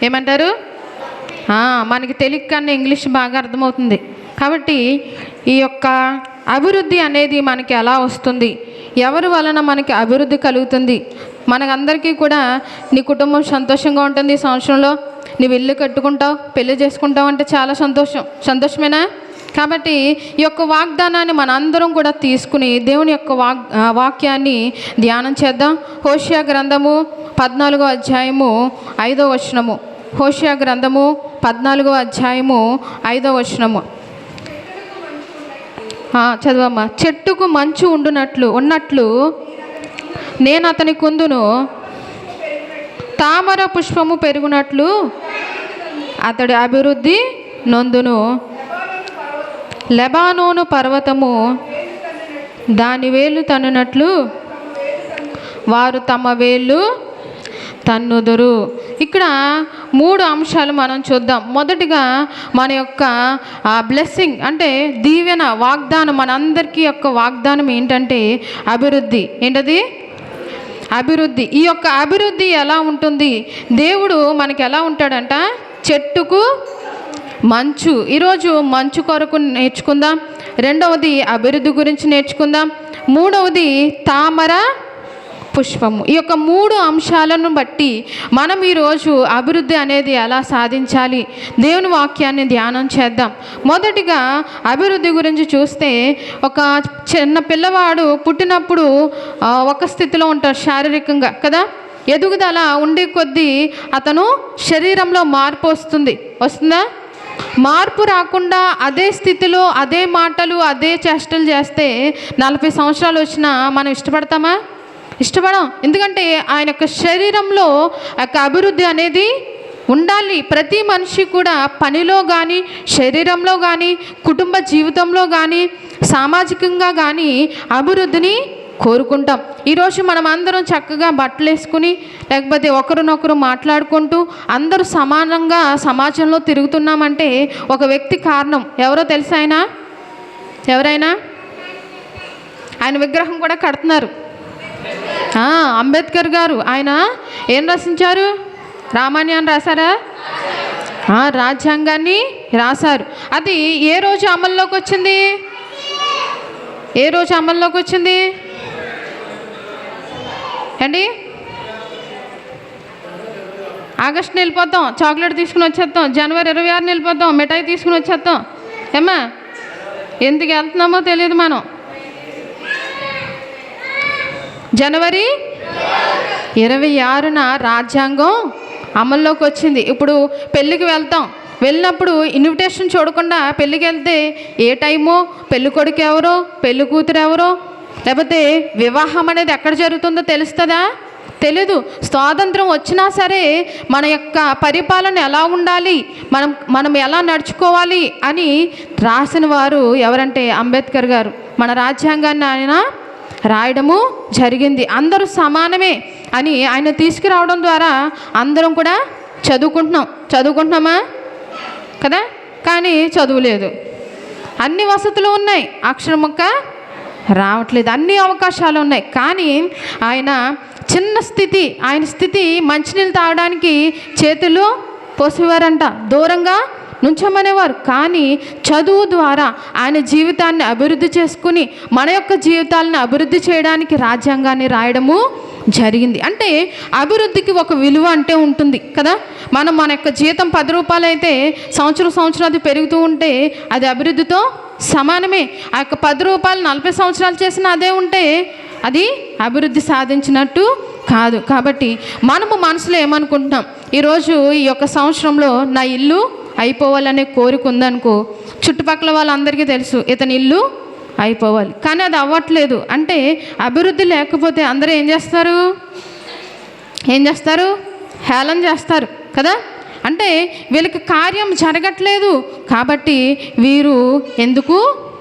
ఏమంటారు? మనకి తెలుగు కన్నా ఇంగ్లీష్ బాగా అర్థమవుతుంది. కాబట్టి ఈ యొక్క అభివృద్ధి అనేది మనకి ఎలా వస్తుంది, ఎవరి వలన మనకి అభివృద్ధి కలుగుతుంది? మనకందరికీ కూడా నీ కుటుంబం సంతోషంగా ఉంటుంది, ఈ సంవత్సరంలో నీవు ఇల్లు కట్టుకుంటావు, పెళ్లి చేసుకుంటావు అంటే చాలా సంతోషమేనా? కాబట్టి ఈ యొక్క వాగ్దానాన్ని మనందరం కూడా తీసుకుని దేవుని యొక్క వాక్యాన్ని ధ్యానం చేద్దాం. హోషేయ గ్రంథము 14వ అధ్యాయము 5వ వచనము. హోషేయ గ్రంథము 14వ అధ్యాయము 5వ వచనము చదవమ్మా. చెట్టుకు మంచు ఉన్నట్లు నేను అతని కుందును, తామర పుష్పము పెరుగునట్లు అతడు అభివృద్ధి నొందును. లెబానోను పర్వతము దాని వేళ్ళు తన్నునట్లు వారు తమ వేళ్ళు తన్నుదురు. ఇక్కడ 3 అంశాలు మనం చూద్దాం. మొదటిగా మన యొక్క బ్లెస్సింగ్ అంటే దీవెన, వాగ్దానం, మనందరికీ యొక్క వాగ్దానం ఏంటంటే అభివృద్ధి. ఏంటది? అభివృద్ధి. ఈ యొక్క అభివృద్ధి ఎలా ఉంటుంది? దేవుడు మనకి ఎలా ఉంటాడంట? చెట్టుకు మంచు. ఈరోజు మంచు కొరకు నేర్చుకుందాం. రెండవది అభివృద్ధి గురించి నేర్చుకుందాం. మూడవది తామర పుష్పము. ఈ యొక్క 3 అంశాలను బట్టి మనం ఈరోజు అభివృద్ధి అనేది ఎలా సాధించాలి, దేవుని వాక్యాన్ని ధ్యానం చేద్దాం. మొదటిగా అభివృద్ధి గురించి చూస్తే, ఒక చిన్న పిల్లవాడు పుట్టినప్పుడు ఒక స్థితిలో ఉంటాడు శారీరకంగా కదా. ఎదుగుదల ఉండే కొద్దీ అతను శరీరంలో మార్పు వస్తుందా? మార్పు రాకుండా అదే స్థితిలో అదే మాటలు అదే చేష్టలు చేస్తే 40 సంవత్సరాలు వచ్చినా మనం ఇష్టపడం. ఎందుకంటే ఆయన యొక్క శరీరంలో యొక్క అభివృద్ధి అనేది ఉండాలి. ప్రతి మనిషి కూడా పనిలో కానీ, శరీరంలో కానీ, కుటుంబ జీవితంలో కానీ, సామాజికంగా కానీ అభివృద్ధిని కోరుకుంటాం. ఈరోజు మనం అందరం చక్కగా బట్టలు వేసుకుని, లేకపోతే ఒకరినొకరు మాట్లాడుకుంటూ అందరూ సమానంగా సమాజంలో తిరుగుతున్నామంటే ఒక వ్యక్తి కారణం. ఎవరో తెలుసా? ఎవరైనా ఆయన విగ్రహం కూడా కడుతున్నారు. అంబేద్కర్ గారు ఆయన ఏం రచించారు? రామాయణాన్ని రాశారా? రాజ్యాంగాన్ని రాశారు. అది ఏ రోజు అమల్లోకి వచ్చింది? అండి ఆగస్టుని వెళ్ళిపోతాం, చాక్లెట్ తీసుకుని వచ్చేస్తాం. జనవరి 26ని వెళ్ళిపోతాం, మిఠాయి తీసుకుని వచ్చేస్తాం. ఏమ్మా, ఎందుకు వెళ్తున్నామో తెలియదు. మనం జనవరి 26న రాజ్యాంగం అమల్లోకి వచ్చింది. ఇప్పుడు పెళ్ళికి వెళ్ళినప్పుడు ఇన్విటేషన్ చూడకుండా పెళ్ళికి వెళ్తే ఏ టైమో, పెళ్ళి కొడుకు ఎవరో, పెళ్ళి కూతురు ఎవరో, లేకపోతే వివాహం అనేది ఎక్కడ జరుగుతుందో తెలుస్తుందా? తెలీదు. స్వాతంత్రం వచ్చినా సరే మన యొక్క పరిపాలన ఎలా ఉండాలి, మనం ఎలా నడుచుకోవాలి అని రాసిన వారు ఎవరంటే అంబేద్కర్ గారు. మన రాజ్యాంగాన్ని ఆయన రాయడము జరిగింది. అందరూ సమానమే అని ఆయన తీసుకురావడం ద్వారా అందరం కూడా చదువుకుంటున్నామా కదా? కానీ చదువులేదు. అన్ని వసతులు ఉన్నాయి, అక్షరం మొక్క రావట్లేదు, అన్ని అవకాశాలు ఉన్నాయి. కానీ ఆయన ఆయన స్థితి మంచినీళ్ళు తాగడానికి చేతులు పోసేవారంట, దూరంగా నుంచమనేవారు. కానీ చదువు ద్వారా ఆయన జీవితాన్ని అభివృద్ధి చేసుకుని మన యొక్క జీవితాలను అభివృద్ధి చేయడానికి రాజ్యాంగాన్ని రాయడము జరిగింది. అంటే అభివృద్ధికి ఒక విలువ అంటే ఉంటుంది కదా. మన యొక్క జీతం 10 రూపాయలు అయితే సంవత్సరం అది పెరుగుతూ ఉంటే అది అభివృద్ధితో సమానమే. ఆ యొక్క 10 రూపాయలు 40 సంవత్సరాలు చేసినా అదే ఉంటే అది అభివృద్ధి సాధించినట్టు కాదు. కాబట్టి మనము మనసులో ఏమనుకుంటున్నాం? ఈరోజు ఈ యొక్క సంవత్సరంలో నా ఇల్లు అయిపోవాలనే కోరిక ఉందనుకో, చుట్టుపక్కల వాళ్ళందరికీ తెలుసు ఇతని ఇల్లు అయిపోవాలి, కానీ అది అవ్వట్లేదు. అంటే అభివృద్ధి లేకపోతే అందరూ ఏం చేస్తారు? హేళన చేస్తారు కదా. అంటే వీళ్ళకి కార్యం జరగట్లేదు కాబట్టి వీరు ఎందుకు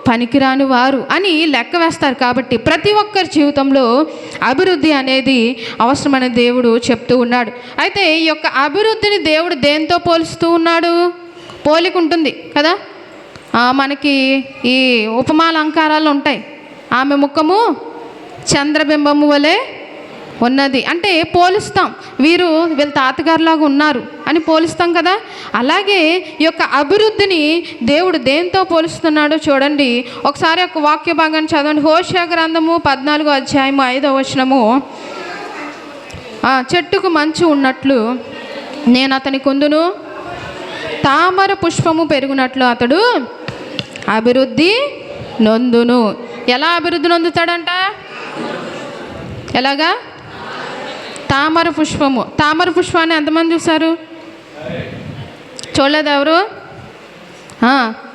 పనికిరాని వారు అని లెక్క వేస్తారు. కాబట్టి ప్రతి ఒక్కరి జీవితంలో అభివృద్ధి అనేది అవసరమని దేవుడు చెప్తూ ఉన్నాడు. అయితే ఈ యొక్క అభివృద్ధిని దేవుడు దేంతో పోలుస్తూ ఉన్నాడు? పోలిక ఉంటుంది కదా. మనకి ఈ ఉపమాలంకారాలు ఉంటాయి. ఆమె ముఖము చంద్రబింబము వలె ఉన్నది అంటే పోలుస్తాం, వీళ్ళ తాతగారులాగా ఉన్నారు అని పోలుస్తాం కదా. అలాగే ఈ యొక్క అభివృద్ధిని దేవుడు దేంతో పోలుస్తున్నాడో చూడండి. ఒకసారి ఒక వాక్య భాగాన్ని చదవండి. హోషేయ గ్రంథము 14వ అధ్యాయము 5వ వచనము. చెట్టుకు మంచు ఉన్నట్లు నేను అతని కొందును, తామర పుష్పము పెరుగునట్లు అతడు అభివృద్ధి నొందును. ఎలా అభివృద్ధి నొందుతాడంట? ఎలాగా? తామర పుష్పము. తామర పుష్పాన్ని ఎంతమంది చూశారు? చూడలేదు ఎవరు?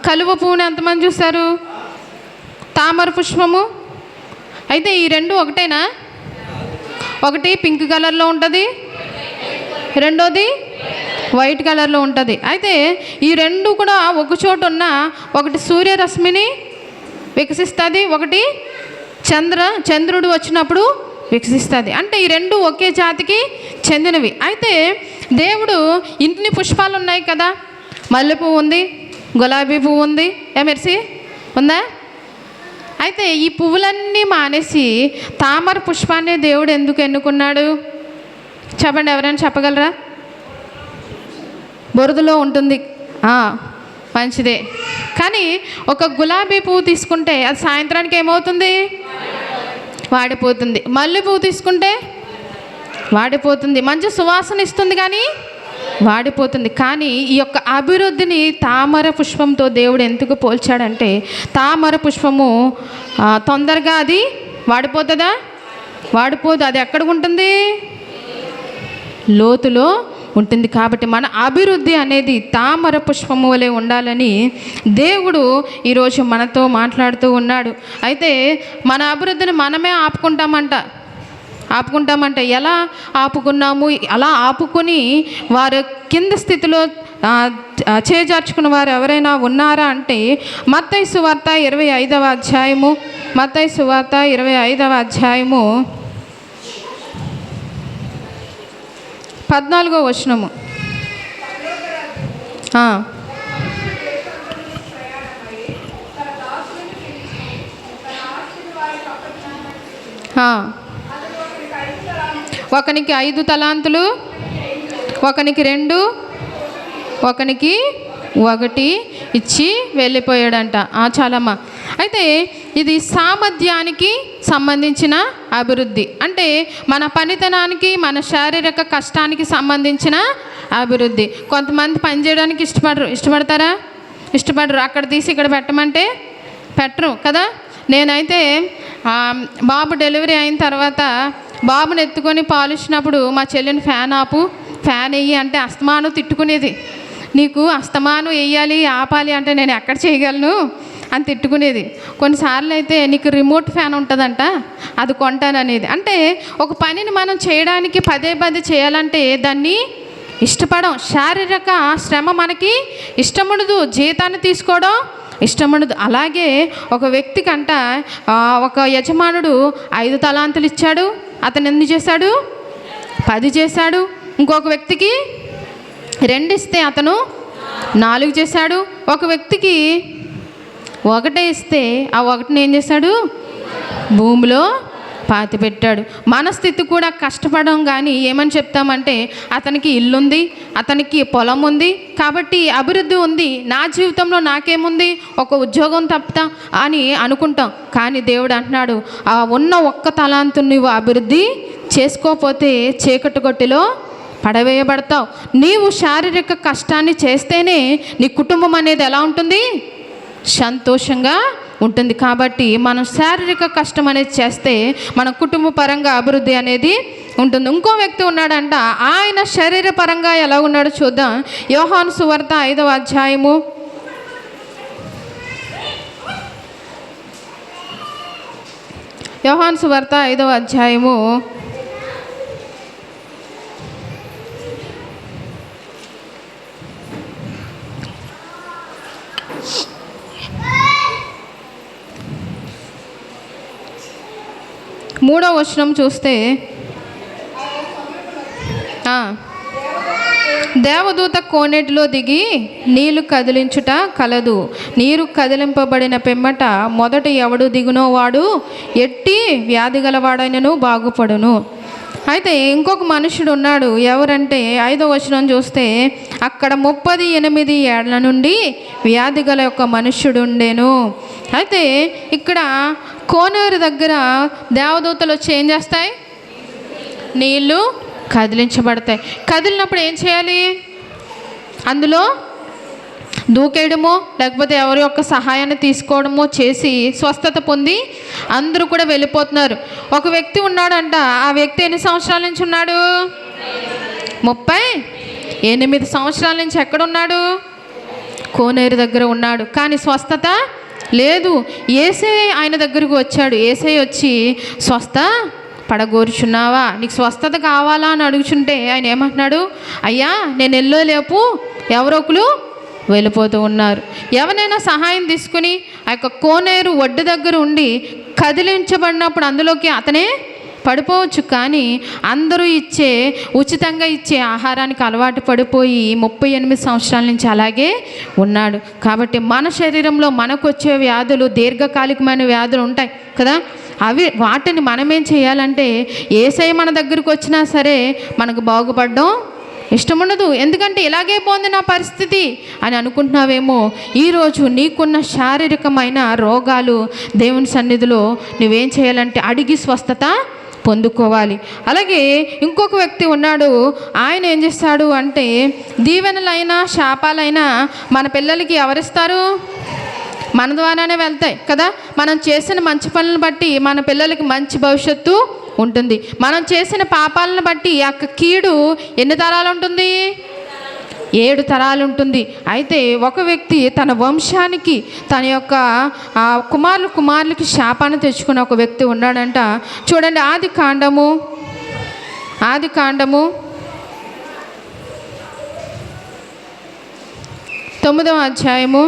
కలువ పువ్వుని ఎంతమంది చూశారు? తామర పుష్పము. అయితే ఈ రెండు ఒకటేనా? ఒకటి పింక్ కలర్లో ఉంటుంది, రెండోది వైట్ కలర్లో ఉంటుంది. అయితే ఈ రెండు కూడా ఒక చోట ఉన్న, ఒకటి సూర్యరశ్మిని వికసిస్తుంది, ఒకటి చంద్రుడు వచ్చినప్పుడు వికసిస్తుంది. అంటే ఈ రెండు ఒకే జాతికి చెందినవి. అయితే దేవుడు ఇన్ని పుష్పాలు ఉన్నాయి కదా, మల్లె పువ్వు ఉంది, గులాబీ పువ్వు ఉంది, మెర్సి ఉందా? అయితే ఈ పువ్వులన్నీ మానేసి తామర పుష్పాన్ని దేవుడు ఎందుకు ఎన్నుకున్నాడు చెప్పండి, ఎవరైనా చెప్పగలరా? బురదలో ఉంటుంది, మంచిదే. కానీ ఒక గులాబీ పువ్వు తీసుకుంటే అది సాయంత్రానికి ఏమవుతుంది? వాడిపోతుంది. మల్లె పువ్వు తీసుకుంటే వాడిపోతుంది. మంచి సువాసన ఇస్తుంది కానీ వాడిపోతుంది. కానీ ఈ యొక్క అభివృద్ధిని తామర పుష్పంతో దేవుడు ఎందుకు పోల్చాడంటే, తామర పుష్పము తొందరగా అది వాడిపోతుందా? వాడిపోదు. అది ఎక్కడ ఉంటుంది? లోతులో ఉంటుంది. కాబట్టి మన అభివృద్ధి అనేది తామర పుష్పము వలె ఉండాలని దేవుడు ఈరోజు మనతో మాట్లాడుతూ ఉన్నాడు. అయితే మన అభివృద్ధిని మనమే ఆపుకుంటామంట. ఎలా ఆపుకున్నాము? అలా ఆపుకొని వారు కింద స్థితిలో చేజార్చుకున్న వారు ఎవరైనా ఉన్నారా అంటే, మత్తయి సువార్త 25వ అధ్యాయము, మత్తయి సువార్త 25వ అధ్యాయము 14వ వచనము. ఒకనికి 5 తలాంతులు, ఒకనికి 2, ఒకనికి 1 ఇచ్చి వెళ్ళిపోయాడంట. చాలమ్మా. అయితే ఇది సామర్థ్యానికి సంబంధించిన అభివృద్ధి. అంటే మన పనితనానికి, మన శారీరక కష్టానికి సంబంధించిన అభివృద్ధి. కొంతమంది పని చేయడానికి ఇష్టపడతారా? ఇష్టపడరు. అక్కడ తీసి ఇక్కడ పెట్టమంటే పెట్టరు కదా. నేనైతే బాబు డెలివరీ అయిన తర్వాత బాబుని ఎత్తుకొని పాలిచ్చినప్పుడు మా చెల్లిని ఫ్యాన్ వేయి అంటే అస్తమాను తిట్టుకునేది. నీకు అస్తమాను వేయాలి, ఆపాలి అంటే నేను ఎక్కడ చేయగలను అని తిట్టుకునేది. కొన్నిసార్లు అయితే నీకు రిమోట్ ఫ్యాన్ ఉంటుందంట, అది కొంటాననేది. అంటే ఒక పనిని మనం చేయడానికి పదే చేయాలంటే దాన్ని ఇష్టపడం. శారీరక శ్రమ మనకి ఇష్టముండదు, జీతాన్ని తీసుకోవడం ఇష్టముండదు. అలాగే ఒక వ్యక్తికంట ఒక యజమానుడు 5 తలాంతులు ఇచ్చాడు. అతను ఎన్ని చేశాడు? 10 చేశాడు. ఇంకొక వ్యక్తికి 2 ఇస్తే అతను 4 చేశాడు. ఒక వ్యక్తికి 1 ఇస్తే ఆ 1ని ఏం చేశాడు? భూమిలో పాతిపెట్టాడు. మన స్థితి కూడా కష్టపడడం. కానీ ఏమని చెప్తామంటే, అతనికి ఇల్లుంది, అతనికి పొలం ఉంది, కాబట్టి అభివృద్ధి ఉంది. నా జీవితంలో నాకేముంది? ఒక ఉద్యోగం తప్పుతా అని అనుకుంటాం. కానీ దేవుడు అంటున్నాడు, ఆ ఉన్న 1 తలాంతు నువ్వు అభివృద్ధి చేసుకోకపోతే చీకటి గొట్టిలో పడవేయబడతావు. నీవు శారీరక కష్టాన్ని చేస్తేనే నీ కుటుంబం అనేది ఎలా ఉంటుంది? సంతోషంగా ఉంటుంది. కాబట్టి మనం శారీరక కష్టం అనేది చేస్తే మన కుటుంబ పరంగా అభివృద్ధి అనేది ఉంటుంది. ఇంకో వ్యక్తి ఉన్నాడంట, ఆయన శరీర పరంగా ఎలా ఉన్నాడో చూద్దాం. యోహాను సువార్త 5వ అధ్యాయము, యోహాను సువార్త 5వ అధ్యాయము 3వ వచనం చూస్తే, దేవదూత కోనేటిలో దిగి నీళ్లు కదిలించుట కలదు. నీరు కదిలింపబడిన పిమ్మట మొదట ఎవడు దిగునో వాడు ఎట్టి వ్యాధి గలవాడైనను బాగుపడును. అయితే ఇంకొక మనుషుడు ఉన్నాడు. ఎవరంటే 5వ వచనం చూస్తే, అక్కడ 38 ఏళ్ల నుండి వ్యాధి గల ఒక మనుష్యుడు ఉండేను. అయితే ఇక్కడ కోనేరు దగ్గర దేవదూతలు వచ్చి ఏం చేస్తాయి? నీళ్ళు కదిలించబడతాయి. కదిలినప్పుడు ఏం చేయాలి? అందులో దూకేయడమో లేకపోతే ఎవరి యొక్క సహాయాన్ని తీసుకోవడమో చేసి స్వస్థత పొంది అందరూ కూడా వెళ్ళిపోతున్నారు. ఒక వ్యక్తి ఉన్నాడంట. ఆ వ్యక్తి ఎన్ని సంవత్సరాల నుంచి ఉన్నాడు? 38 సంవత్సరాల నుంచి ఎక్కడున్నాడు? కోనేరు దగ్గర ఉన్నాడు. కానీ స్వస్థత లేదు. యేసయ్య ఆయన దగ్గరకు వచ్చాడు. యేసయ్య వచ్చి, స్వస్థ పడగోరుచున్నావా, నీకు స్వస్థత కావాలా అని అడుగుచుంటే ఆయన ఏమంటున్నాడు? అయ్యా, నేను వెళ్ళలేపు ఎవరొకరు వెళ్ళిపోతూ ఉన్నారు. ఎవరైనా సహాయం తీసుకుని ఆ యొక్క కోనేరు ఒడ్డు దగ్గర ఉండి కదిలించబడినప్పుడు అందులోకి అతనే పడిపోవచ్చు. కానీ అందరూ ఉచితంగా ఇచ్చే ఆహారానికి అలవాటు పడిపోయి 38 సంవత్సరాల నుంచి అలాగే ఉన్నాడు. కాబట్టి మన శరీరంలో మనకు వచ్చే వ్యాధులు దీర్ఘకాలికమైన వ్యాధులు ఉంటాయి కదా. వాటిని మనమేం చేయాలంటే, యేసయ్య మన దగ్గరకు వచ్చినా సరే మనకు బాగుపడడం ఇష్టం ఉండదు. ఎందుకంటే ఇలాగే పోంది నా పరిస్థితి అని అనుకుంటున్నావేమో. ఈరోజు నీకున్న శారీరకమైన రోగాలు దేవుని సన్నిధిలో నువ్వేం చేయాలంటే అడిగి స్వస్థత పొందుకోవాలి. అలాగే ఇంకొక వ్యక్తి ఉన్నాడు. ఆయన ఏం చేస్తాడు అంటే, దీవెనలైనా శాపాలైనా మన పిల్లలకి ఎవరిస్తారు? మన ద్వారానే వెళ్తాయి కదా. మనం చేసిన మంచి పనులను బట్టి మన పిల్లలకి మంచి భవిష్యత్తు ఉంటుంది. మనం చేసిన పాపాలను బట్టి ఆ కీడు ఎన్ని తరాలు ఉంటుంది? 7 తరాలు ఉంటుంది. అయితే ఒక వ్యక్తి తన వంశానికి తన యొక్క కుమారులకి శాపాన్ని తెచ్చుకున్న ఒక వ్యక్తి ఉన్నాడంట. చూడండి, ఆది కాండము 9వ అధ్యాయము.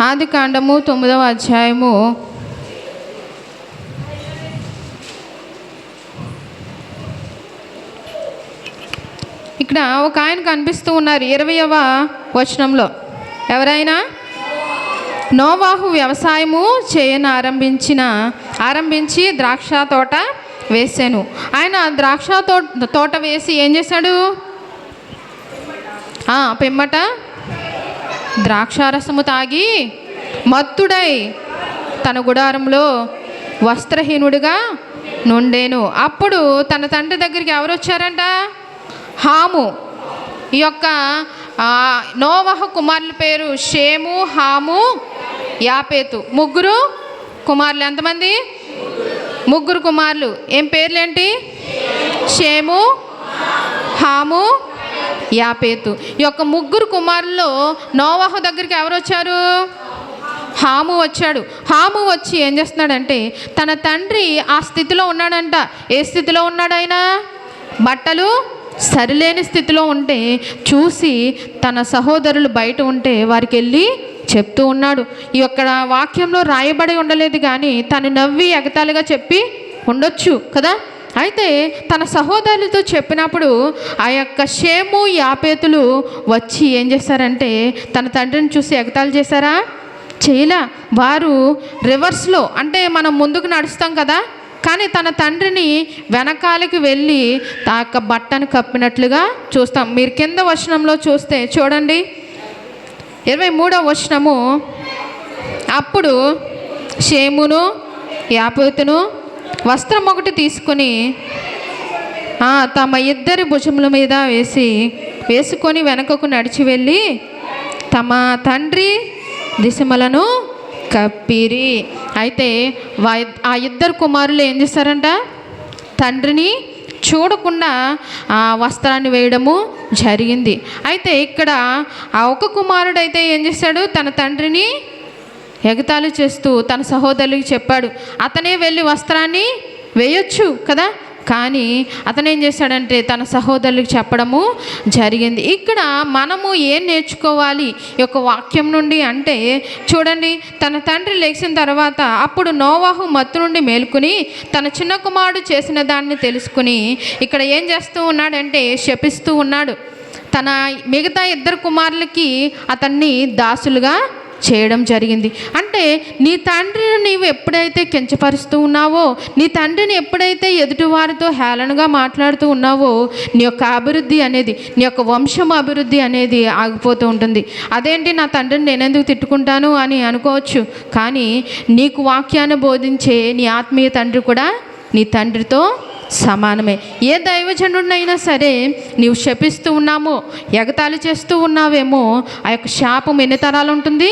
ఆది కాండము 9వ అధ్యాయము ఇక్కడ ఒక ఆయన కనిపిస్తూ ఉన్నారు 20వ వచనంలో. ఎవరైనా? నోవాహు వ్యవసాయము ఆరంభించి ద్రాక్ష తోట వేసాను. ఆయన ద్రాక్ష తోట వేసి ఏం చేశాడు? పిమ్మట ద్రాక్షారసము తాగి మత్తుడై తన గుడారంలో వస్త్రహీనుడిగా నుండేను. అప్పుడు తన తండ్రి దగ్గరికి ఎవరు వచ్చారంట? హాము. ఈ యొక్క నోవహు కుమారుల పేరు షేము, హాము, యాపేతు. 3 కుమారులు. ఎంతమంది? 3 కుమారులు. ఏం పేర్లేంటి? షేము, హాము, యాపేతు. ఈ యొక్క 3 కుమారుల్లో నోవహు దగ్గరికి ఎవరు వచ్చారు? హాము వచ్చాడు. హాము వచ్చి ఏం చేస్తున్నాడంటే, తన తండ్రి ఆ స్థితిలో ఉన్నాడంట. ఏ స్థితిలో ఉన్నాడు ఆయన? బట్టలు సరిలేని స్థితిలో ఉంటే చూసి తన సహోదరులు బయట ఉంటే వారికి వెళ్ళి చెప్తూ ఉన్నాడు. ఈ యొక్క వాక్యంలో రాయబడి ఉండలేదు, కానీ తను నవ్వి ఎగతాళిగా చెప్పి ఉండొచ్చు కదా. అయితే తన సహోదరులతో చెప్పినప్పుడు ఆ యొక్క షేము, యాపేతులు వచ్చి ఏం చేశారంటే, తన తండ్రిని చూసి ఎగతాళి చేశారా? చేయలా. వారు రివర్స్లో, అంటే మనం ముందుకు నడుస్తాం కదా, కానీ తన తండ్రిని వెనకాలకి వెళ్ళి ఆ యొక్క బట్టను కప్పినట్లుగా చూస్తాం. మీరు కింద వచనంలో చూస్తే చూడండి, 23వ వచనము. అప్పుడు షేమును, యాపేతును వస్త్రం ఒకటి తీసుకొని తమ ఇద్దరి భుజముల మీద వేసుకొని వెనకకు నడిచి వెళ్ళి తమ తండ్రి దిశమలను కప్పిరి. అయితే ఆ 2 కుమారులు ఏం చేస్తారంట? తండ్రిని చూడకుండా ఆ వస్త్రాన్ని వేయడము జరిగింది. అయితే ఇక్కడ ఆ ఒక కుమారుడు అయితే ఏం చేశాడు? తన తండ్రిని ఎగతాళి చేస్తూ తన సహోదరులకి చెప్పాడు. అతనే వెళ్ళి వస్త్రాన్ని వేయొచ్చు కదా, కానీ అతను ఏం చేశాడంటే తన సహోదరులకు చెప్పడము జరిగింది. ఇక్కడ మనము ఏం నేర్చుకోవాలి ఈ యొక్క వాక్యం నుండి అంటే, చూడండి, తన తండ్రి లేచిన తర్వాత అప్పుడు నోవాహు మత్తు నుండి మేలుకుని తన చిన్న కుమారుడు చేసిన దాన్ని తెలుసుకుని ఇక్కడ ఏం చేస్తూ ఉన్నాడంటే శపిస్తూ ఉన్నాడు. తన మిగతా 2 కుమారులకి అతన్ని దాసులుగా చేయడం జరిగింది. అంటే నీ తండ్రిని నీవు ఎప్పుడైతే కించపరుస్తూ ఉన్నావో, నీ తండ్రిని ఎప్పుడైతే ఎదుటివారితో హేళనగా మాట్లాడుతూ ఉన్నావో, నీ యొక్క అభివృద్ధి అనేది, నీ యొక్క వంశం అభివృద్ధి అనేది ఆగిపోతూ ఉంటుంది. అదేంటి, నా తండ్రిని నేనెందుకు తిట్టుకుంటాను అని అనుకోవచ్చు. కానీ నీకు వాక్యాన్ని బోధించే నీ ఆత్మీయ తండ్రి కూడా నీ తండ్రితో సమానమే. ఏ దైవజనుడినైనా సరే నీవు శపిస్తూ ఉన్నామో, ఎగతాళి చేస్తూ ఉన్నావేమో, ఆ యొక్క శాపం ఎన్ని తరాలు ఉంటుంది?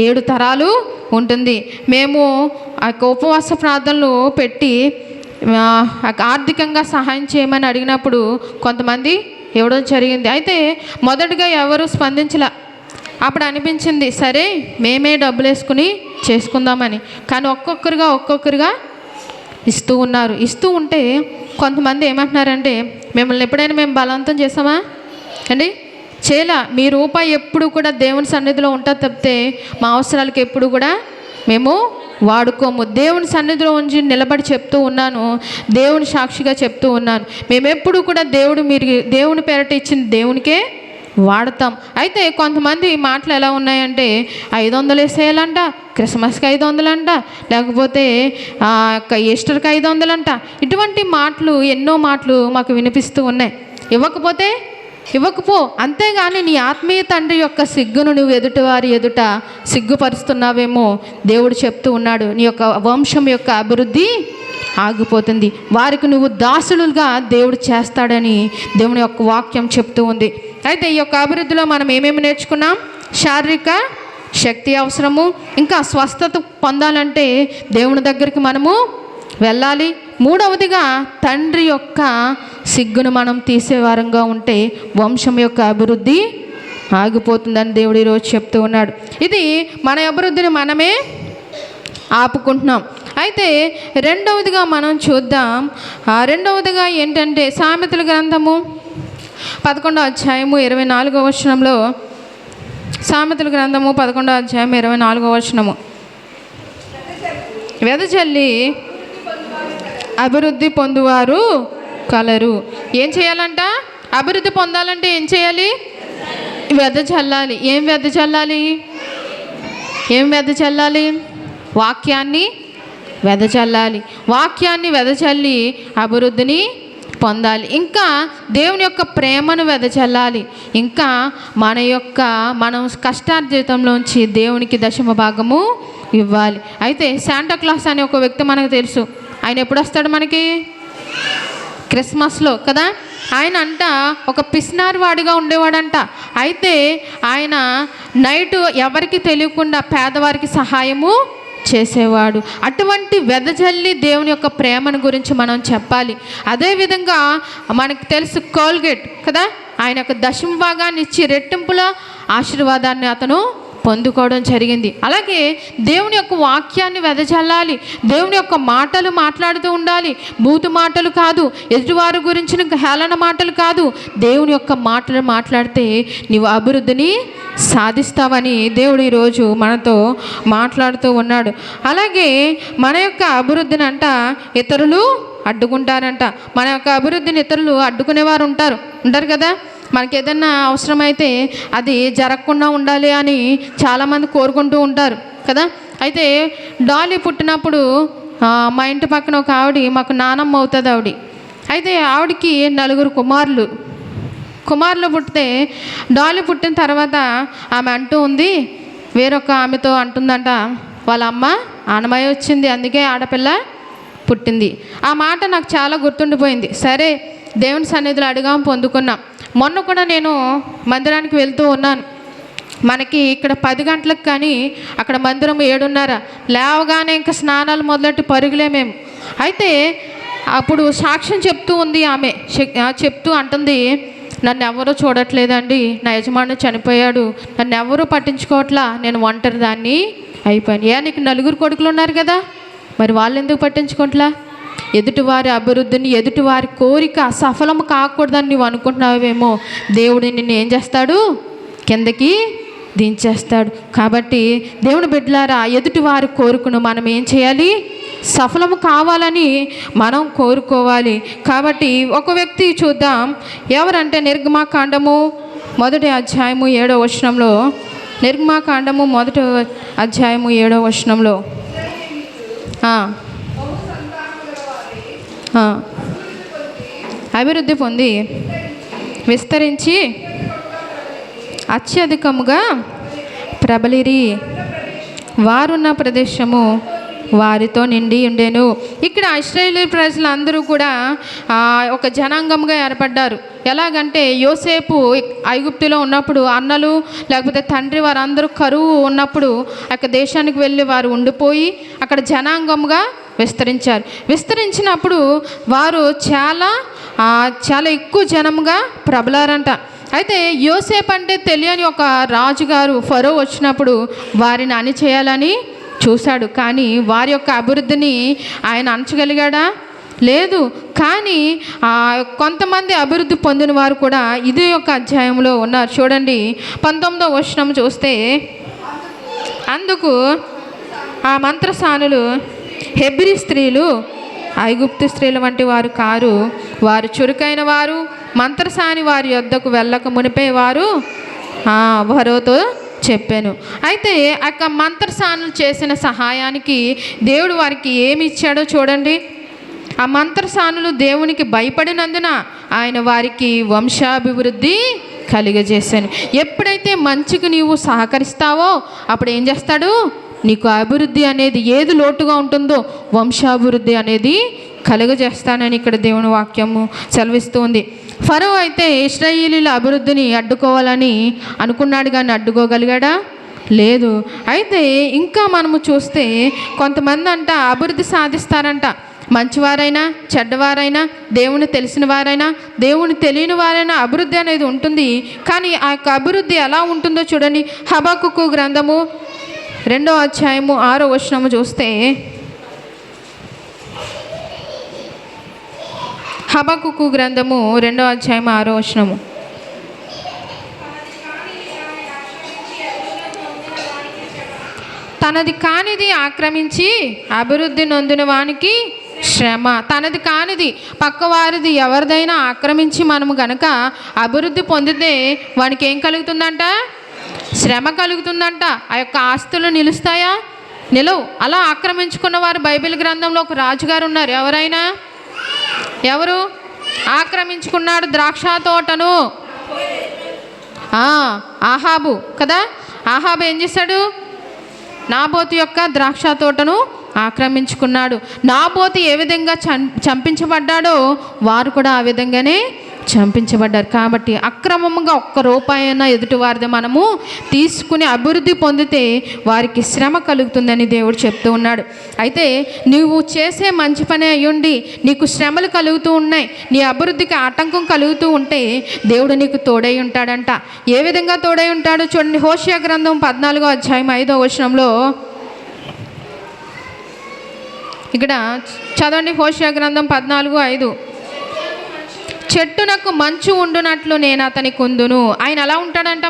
7 తరాలు ఉంటుంది. మేము ఆ యొక్క ఉపవాస ప్రార్థనలు పెట్టి ఆర్థికంగా సహాయం చేయమని అడిగినప్పుడు కొంతమంది ఇవ్వడం జరిగింది. అయితే మొదటగా ఎవరు స్పందించలే. అప్పుడు అనిపించింది, సరే మేమే డబ్బులు వేసుకుని చేసుకుందామని. కానీ ఒక్కొక్కరుగా ఇస్తూ ఉన్నారు. ఇస్తూ ఉంటే కొంతమంది ఏమంటున్నారంటే, మిమ్మల్ని ఎప్పుడైనా మేము బలవంతం చేసామా అండి? చేయలా. మీ రూపాయి ఎప్పుడు కూడా దేవుని సన్నిధిలో ఉంటుంది తప్పితే మా అవసరాలకి ఎప్పుడు కూడా మేము వాడుకోము. దేవుని సన్నిధిలో ఉంచి నిలబడి చెప్తూ ఉన్నాను, దేవుని సాక్షిగా చెప్తూ ఉన్నాను, మేము ఎప్పుడు కూడా మీరు దేవుని పేరట ఇచ్చిన దేవునికే వాడతాం. అయితే కొంతమంది మాటలు ఎలా ఉన్నాయంటే, 500 వేసేయాలంట, క్రిస్మస్కి 500 అంట, లేకపోతే ఈస్టర్కి 500 అంట. ఇటువంటి మాటలు, ఎన్నో మాటలు మాకు వినిపిస్తూ ఉన్నాయి. ఇవ్వకపో, అంతేగాని నీ ఆత్మీయ తండ్రి యొక్క సిగ్గును నువ్వు ఎదుటివారి ఎదుట సిగ్గుపరుస్తున్నావేమో దేవుడు చెప్తూ ఉన్నాడు. నీ యొక్క వంశం యొక్క అభివృద్ధి ఆగిపోతుంది. వారికి నువ్వు దాసులుగా దేవుడు చేస్తాడని దేవుని యొక్క వాక్యం చెప్తూ ఉంది. అయితే ఈ యొక్క అభివృద్ధిలో మనం ఏమేమి నేర్చుకున్నాం? శారీరక శక్తి అవసరము. ఇంకా స్వస్థత పొందాలంటే దేవుని దగ్గరికి మనము వెళ్ళాలి. మూడవదిగా తండ్రి యొక్క సిగ్గును మనం తీసేవారంగా ఉంటే వంశం యొక్క అభివృద్ధి ఆగిపోతుందని దేవుడు ఈరోజు చెప్తూ ఉన్నాడు. ఇది మన అభివృద్ధిని మనమే ఆపుకుంటున్నాం. అయితే రెండవదిగా మనం చూద్దాం. రెండవదిగా ఏంటంటే సామెతల గ్రంథము 11వ అధ్యాయము 24వ వచనంలో, సామెతల గ్రంథము 11వ అధ్యాయం 24వ వచనము, వెదజల్లి అభివృద్ధి పొందువారు కలరు. ఏం చేయాలంట? అభివృద్ధి పొందాలంటే ఏం చేయాలి? వెదజల్లాలి. ఏం వెదజల్లాలి? వాక్యాన్ని వెదజల్లాలి. వాక్యాన్ని వెదజల్లి అభివృద్ధిని పొందాలి. ఇంకా దేవుని యొక్క ప్రేమను వెదజల్లాలి. ఇంకా మనం కష్టార్జితంలోంచి దేవునికి 10వ భాగము ఇవ్వాలి. అయితే శాంటా క్లాస్ అనే ఒక వ్యక్తి మనకు తెలుసు. ఆయన ఎప్పుడు వస్తాడు మనకి? క్రిస్మస్లో కదా. ఆయన అంట ఒక పిసినారి వాడిగా ఉండేవాడంట. అయితే ఆయన నైటు ఎవరికి తెలియకుండా పేదవారికి సహాయము చేసేవాడు. అటువంటి వెదజల్లి దేవుని యొక్క ప్రేమను గురించి మనం చెప్పాలి. అదేవిధంగా మనకు తెలుసు కోల్గేట్ కదా, ఆయన యొక్క 10వ భాగాన్ని ఇచ్చి రెట్టింపుల ఆశీర్వాదాన్ని అతను పొందుకోవడం జరిగింది. అలాగే దేవుని యొక్క వాక్యాన్ని వెదజల్లాలి. దేవుని యొక్క మాటలు మాట్లాడుతూ ఉండాలి. బూతు మాటలు కాదు, ఎదుటివారి గురించిన హేళన మాటలు కాదు, దేవుని యొక్క మాటలు మాట్లాడితే నీవు అభివృద్ధిని సాధిస్తావని దేవుడు ఈరోజు మనతో మాట్లాడుతూ ఉన్నాడు. అలాగే మన యొక్క అభివృద్ధిని ఇతరులు అడ్డుకుంటారంట. మన యొక్క అభివృద్ధిని ఇతరులు అడ్డుకునేవారు ఉంటారు కదా. మనకి ఏదైనా అవసరమైతే అది జరగకుండా ఉండాలి అని చాలామంది కోరుకుంటూ ఉంటారు కదా. అయితే డాలీ పుట్టినప్పుడు మా ఇంటి పక్కన ఒక మాకు నానమ్మ అవుతుంది ఆవిడ. అయితే ఆవిడకి 4 కుమారులు పుట్టితే, డాలీ పుట్టిన తర్వాత ఆమె అంటూ ఉంది, వేరొక ఆమెతో అంటుందంట, వాళ్ళ అమ్మ ఆనమయ్య వచ్చింది, అందుకే ఆడపిల్ల పుట్టింది. ఆ మాట నాకు చాలా గుర్తుండిపోయింది. సరే, దేవుని సన్నిధిలో అడిగాం, పొందుకున్నాం. మొన్న కూడా నేను మందిరానికి వెళ్తూ ఉన్నాను. మనకి ఇక్కడ 10 గంటలకు, కానీ అక్కడ మందిరం 7:30. లేవగానే ఇంకా స్నానాలు మొదలెట్టి పరుగులే మేము. అయితే అప్పుడు సాక్ష్యం చెప్తూ ఉంది ఆమె. చెప్తూ అంటుంది, నన్ను ఎవరూ చూడట్లేదండి, నా యజమాని చనిపోయాడు, నన్ను ఎవరూ పట్టించుకోవట్లా, నేను ఒంటరి దాన్ని అయిపోయాను. నీకు 4 కొడుకులు ఉన్నారు కదా, మరి వాళ్ళు ఎందుకు పట్టించుకోవట్లా? ఎదుటివారి అభివృద్ధిని, ఎదుటివారి కోరిక సఫలం కాకూడదని నువ్వు అనుకుంటున్నావేమో, దేవుడు నిన్ను ఏం చేస్తాడు? కిందకి దించేస్తాడు. కాబట్టి దేవుని బిడ్డలారా, ఎదుటివారి కోరికను మనం ఏం చేయాలి? సఫలము కావాలని మనం కోరుకోవాలి. కాబట్టి ఒక వ్యక్తి చూద్దాం, ఎవరంటే నిర్గమాకాండము 1వ అధ్యాయము 7వ వచనంలో నిర్గమాకాండము 1వ అధ్యాయము 7వ వచనంలో అభివృద్ధి పొంది విస్తరించి అత్యధికముగా ప్రబలిరి, వారున్న ప్రదేశము వారితో నిండి ఉండేను. ఇక్కడ ఇశ్రాయేలు ప్రజలందరూ కూడా ఒక జనాంగంగా ఏర్పడ్డారు. ఎలాగంటే యోసేపు ఐగుప్తులో ఉన్నప్పుడు అన్నలు లేకపోతే తండ్రి వారందరూ కరువు ఉన్నప్పుడు అక్కడ దేశానికి వెళ్ళి వారు ఉండిపోయి అక్కడ జనాంగంగా విస్తరించినప్పుడు వారు చాలా ఎక్కువ జనంగా ప్రబలారంట. అయితే యోసేపు అంటే తెలియని ఒక రాజుగారు ఫరో వచ్చినప్పుడు వారిని అణిచేయాలని చూశాడు. కానీ వారి యొక్క అభివృద్ధిని ఆయన అణచగలిగాడా? లేదు. కానీ కొంతమంది అభివృద్ధి పొందిన వారు కూడా ఇదే యొక్క అధ్యాయంలో ఉన్నారు. చూడండి 19వ వచనం చూస్తే, అందుకు ఆ మంత్రసానులు హెబ్రీ స్త్రీలు ఐగుప్తు స్త్రీల వంటి వారు కారు, వారు చురుకైన వారు, మంత్రసాని వారి యొద్దకు వెళ్ళక మునిపే వారు ఫరోతో చెప్పాను. అయితే ఆ మంత్రసానులు చేసిన సహాయానికి దేవుడు వారికి ఏమి ఇచ్చాడో చూడండి. ఆ మంత్రసానులు దేవునికి భయపడినందున ఆయన వారికి వంశాభివృద్ధి కలిగజేశాను. ఎప్పుడైతే మంచికి నీవు సహకరిస్తావో అప్పుడు ఏం చేస్తాడు? నీకు అభివృద్ధి అనేది ఏది లోటుగా ఉంటుందో వంశాభివృద్ధి అనేది కలుగజేస్తానని ఇక్కడ దేవుని వాక్యము సెలవిస్తుంది. ఫరో అయితే ఇశ్రాయేలీల అభివృద్ధిని అడ్డుకోవాలని అనుకున్నాడు, కానీ అడ్డుకోగలిగాడా? లేదు. అయితే ఇంకా మనము చూస్తే కొంతమంది అభివృద్ధి సాధిస్తారంట. మంచివారైనా చెడ్డవారైనా దేవుని తెలిసిన వారైనా దేవుని తెలియని వారైనా అభివృద్ధి అనేది ఉంటుంది. కానీ ఆ యొక్క అభివృద్ధి ఎలా ఉంటుందో చూడండి. హబక్కుకు గ్రంథము 2వ అధ్యాయము 6వ వచనము చూస్తే, హబక్కుకు గ్రంథము 2వ అధ్యాయం 6వ వచనము, తనది కానిది ఆక్రమించి అభివృద్ధి నొందిన వానికి శ్రమ. తనది కానిది పక్కవారిది ఎవరిదైనా ఆక్రమించి మనము గనక అభివృద్ధి పొందితే వానికి ఏం కలుగుతుందంట? శ్రమ కలుగుతుందంట. ఆ యొక్క ఆస్తులు నిలుస్తాయా? నిలవు. అలా ఆక్రమించుకున్న వారు బైబిల్ గ్రంథంలో ఒక రాజుగారు ఉన్నారు. ఎవరు ఆక్రమించుకున్నాడు ద్రాక్ష తోటను? ఆహాబు కదా. ఆహాబు ఏం చేశాడు? నాబోతు యొక్క ద్రాక్ష తోటను ఆక్రమించుకున్నాడు. నాబోతు ఏ విధంగా చంపించబడ్డాడో వారు కూడా ఆ విధంగానే చంపించబడ్డారు. కాబట్టి అక్రమంగా ₹1 ఎదుటి వారిది మనము తీసుకుని అభివృద్ధి పొందితే వారికి శ్రమ కలుగుతుందని దేవుడు చెప్తూ ఉన్నాడు. అయితే నువ్వు చేసే మంచి పని అయ్యుండి నీకు శ్రమలు కలుగుతూ ఉన్నాయి, నీ అభివృద్ధికి ఆటంకం కలుగుతూ ఉంటే దేవుడు నీకు తోడై ఉంటాడంట. ఏ విధంగా తోడై ఉంటాడు చూడండి. హోషేయ గ్రంథం 14వ అధ్యాయం 5వ వచనంలో ఇక్కడ చదవండి. హోషేయ గ్రంథం 14:5, చెట్టునకు మంచు ఉండునట్లు నేను అతనికి ఉందును. ఆయన ఎలా ఉంటాడంట?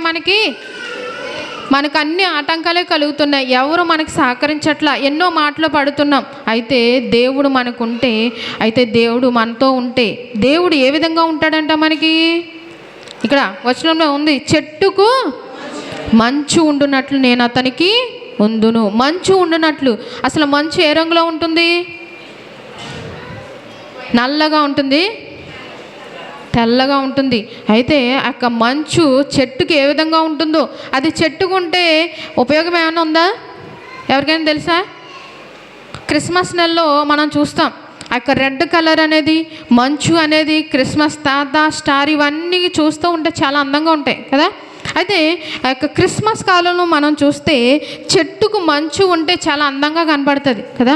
మనకు అన్ని ఆటంకాలే కలుగుతున్నాయి, ఎవరు మనకు సహకరించట్లా, ఎన్నో మాటలు పడుతున్నాం. అయితే దేవుడు మనకుంటే, అయితే దేవుడు మనతో ఉంటే దేవుడు ఏ విధంగా ఉంటాడంట మనకి? ఇక్కడ వచనంలో ఉంది, చెట్టుకు మంచు ఉండునట్లు నేను అతనికి ఉందును. మంచు ఉండునట్లు. అసలు మంచు ఏ రంగులో ఉంటుంది? నల్లగా ఉంటుంది, తెల్లగా ఉంటుంది. అయితే ఆ మంచు చెట్టుకి ఏ విధంగా ఉంటుందో, అది చెట్టుకుంటే ఉపయోగం ఏమైనా ఉందా? ఎవరికైనా తెలుసా? క్రిస్మస్ నెలలో మనం చూస్తాం ఆ యొక్క రెడ్ కలర్ అనేది, మంచు అనేది, క్రిస్మస్ తాత స్టార్ ఇవన్నీ చూస్తూ ఉంటే చాలా అందంగా ఉంటాయి కదా. అయితే ఆ యొక్క క్రిస్మస్ కాలంలో మనం చూస్తే చెట్టుకు మంచు ఉంటే చాలా అందంగా కనపడుతుంది కదా.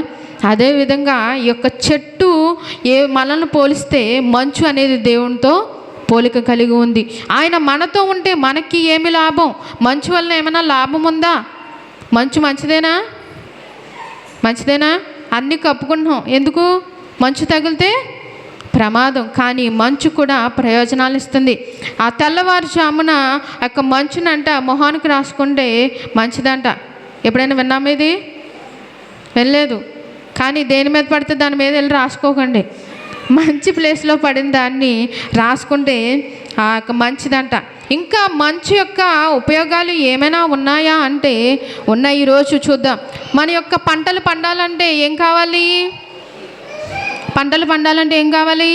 అదేవిధంగా ఈ యొక్క చెట్టు మనల్ని పోలిస్తే మంచు అనేది దేవునితో పోలిక కలిగి ఉంది. ఆయన మనతో ఉంటే మనకి ఏమి లాభం? మంచు వలన ఏమైనా లాభం ఉందా? మంచు మంచిదేనా? అన్నీ కప్పుకుంటున్నాం. ఎందుకు? మంచు తగిలితే ప్రమాదం. కానీ మంచు కూడా ప్రయోజనాలు ఇస్తుంది. ఆ తెల్లవారుజామున యొక్క మంచునంట మొహానికి రాసుకుంటే మంచిదంట. ఎప్పుడైనా విన్నాము ఇది? వెళ్ళలేదు. కానీ దేని మీద పడితే దాని మీద వెళ్ళి రాసుకోకండి. మంచి ప్లేస్లో పడిన దాన్ని రాసుకుంటే మంచిదంట. ఇంకా మంచు యొక్క ఉపయోగాలు ఏమైనా ఉన్నాయా అంటే ఉన్నాయి. ఈరోజు చూద్దాం. మన యొక్క పంటలు పండాలంటే ఏం కావాలి? పంటలు పండాలంటే ఏం కావాలి?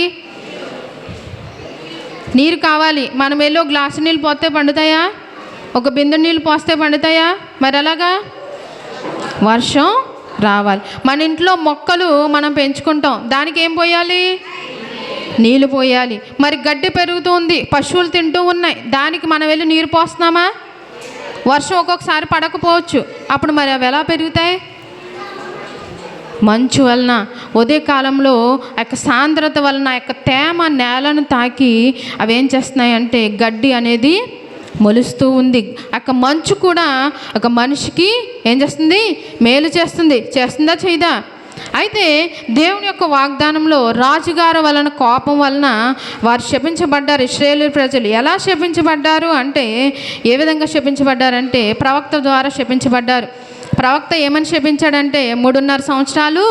నీరు కావాలి. మనం వెళ్ళి గ్లాసు నీళ్ళు పోస్తే పండుతాయా? ఒక బిందె నీళ్ళు పోస్తే పండుతాయా? మరి అలాగా వర్షం రావాలి. మన ఇంట్లో మొక్కలు మనం పెంచుకుంటాం, దానికి ఏం పోయాలి? నీళ్ళు పోయాలి. మరి గడ్డి పెరుగుతుంది, పశువులు తింటూ ఉన్నాయి, దానికి మనం వెళ్ళి నీరు పోస్తున్నామా? వర్షం ఒక్కొక్కసారి పడకపోవచ్చు, అప్పుడు మరి అవి ఎలా పెరుగుతాయి? మంచు వలన, ఉదయకాలంలో ఆ యొక్క సాంద్రత వలన ఆ యొక్క తేమ నేలను తాకి అవి ఏం చేస్తున్నాయి అంటే గడ్డి అనేది మొలుస్తూ ఉంది. ఆ యొక్క మంచు కూడా ఒక మనిషికి ఏం చేస్తుంది? మేలు చేస్తుంది. చేస్తుందా చేయదా? అయితే దేవుని యొక్క వాగ్దానంలో రాజుగారి వలన కోపం వలన వారు శపించబడ్డారు. ఇశ్రాయేలు ప్రజలు ఎలా శపించబడ్డారు అంటే, ఏ విధంగా శపించబడ్డారంటే ప్రవక్త ద్వారా శపించబడ్డారు. ప్రవక్త ఏమని శపించాడంటే 3.5 సంవత్సరాలు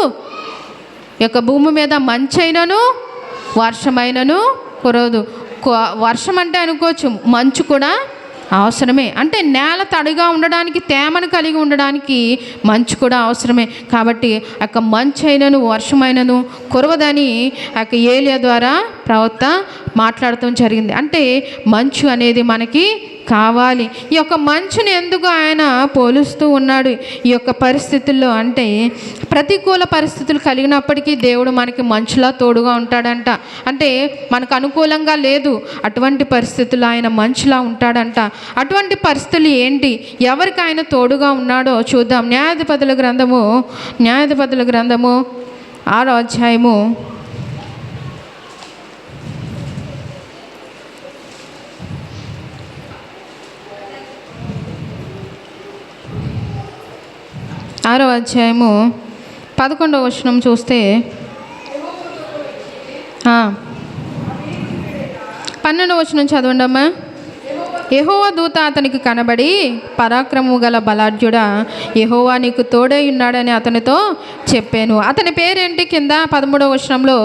యొక్క భూమి మీద మంచైనను వర్షమైనను కురవదు. వర్షం అంటే అనుకోవచ్చు, మంచు కూడా అవసరమే. అంటే నేల తడిగా ఉండడానికి, తేమను కలిగి ఉండడానికి మంచు కూడా అవసరమే. కాబట్టి ఆ యొక్క మంచు అయినను వర్షమైనను కురవదని ఆ యొక్క ఏలియా ద్వారా ప్రవక్త మాట్లాడటం జరిగింది. అంటే మంచు అనేది మనకి కావాలి. ఈ యొక్క మంచుని ఎందుకు ఆయన పోలుస్తూ ఉన్నాడు ఈ యొక్క పరిస్థితుల్లో అంటే, ప్రతికూల పరిస్థితులు కలిగినప్పటికీ దేవుడు మనకి మంచులా తోడుగా ఉంటాడంట. అంటే మనకు అనుకూలంగా లేదు, అటువంటి పరిస్థితులు ఆయన మంచులా ఉంటాడంట. అటువంటి పరిస్థితులు ఏంటి, ఎవరికి ఆయన తోడుగా ఉన్నాడో చూద్దాం. న్యాయాధిపతుల గ్రంథము 6వ అధ్యాయము 6వ అధ్యాయము 11వ వచనం చూస్తే 12వ వచనం చదవండి అమ్మా. యెహోవా దూత అతనికి కనబడి, పరాక్రమము గల బలాఢ్యుడా, యెహోవా నీకు తోడై ఉన్నాడని అతనితో చెప్పాను. అతని పేరేంటి? కింద 13వ వచనంలో